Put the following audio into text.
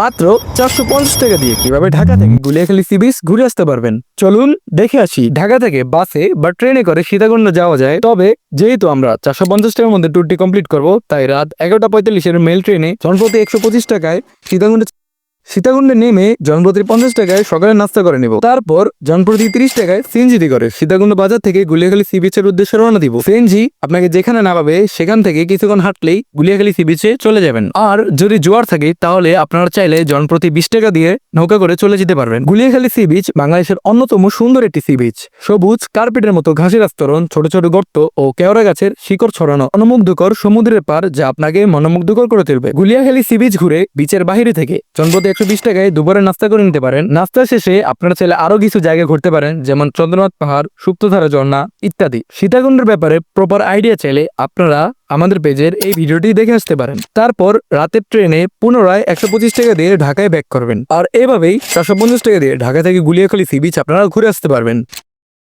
মাত্র 450 টাকা দিয়ে কিভাবে ঢাকা থেকে গুলিয়াখালী সি বিচ ঘুরে আসতে পারবেন চলুন দেখে আসি। ঢাকা থেকে বাসে বা ট্রেনে করে সীতাকুণ্ড যাওয়া যায়, তবে যেহেতু আমরা 450 টাকার মধ্যে ট্যুরটি কমপ্লিট করব, তাই রাত 11টা 45-এর মেল ট্রেনে জনপ্রতি 125 টাকায় সীতাকুণ্ডে নেমে জনপ্রতি 50 টাকায় সকালে নাস্তা করে নিব। তারপর জনপ্রতি 30 টাকায় সিএনজি করে সীতাকুণ্ড বাজার থেকে গুলিয়াখালী সি বিচের উদ্দেশ্যে রওনা দিব। সিএনজি আপনাকে যেখানে নামাবে সেখান থেকে কিছুক্ষণ হাঁটলেই গুলিয়াখালী সি বিচে চলে যাবেন। আর যদি জোয়ার থাকে তাহলে আপনারা চাইলে জনপ্রতি 20 টাকা দিয়ে নৌকা করে চলে যেতে পারবেন। গুলিয়াখালী সি বিচ বাংলাদেশের অন্যতম সুন্দর একটি সি বিচ। সবুজ কার্পেটের মতো ঘাসের আস্তরণ, ছোট ছোট গর্ত ও কেওড়া গাছের শিকড় ছড়ানো মনোমুগ্ধকর সমুদ্রের পার, যা আপনাকে মনোমুগ্ধকর করে তুলবে। গুলিয়াখালী সি বিচ ঘুরে বিচের বাহিরে থেকে জনপ্রতি 120 টাকায় দুপুরে নাস্তা করে নিতে পারেন। নাস্তা শেষে আপনারা চাইলে আরো কিছু জায়গা ঘুরতে পারেন, যেমন চন্দ্রনাথ পাহাড়, সুপ্তধারা ঝর্ণা ইত্যাদি। সীতাকুণ্ডের ব্যাপারে প্রপার আইডিয়া চাইলে আপনারা আমাদের পেজের এই ভিডিওটি দেখে আসতে পারেন। তারপর রাতের ট্রেনে পুনরায় 125 টাকা দিয়ে ঢাকায় ব্যাক করবেন। আর এভাবেই 450 টাকা দিয়ে ঢাকা থেকে গুলিয়াখালী সি বিচ আপনারা ঘুরে আসতে পারবেন।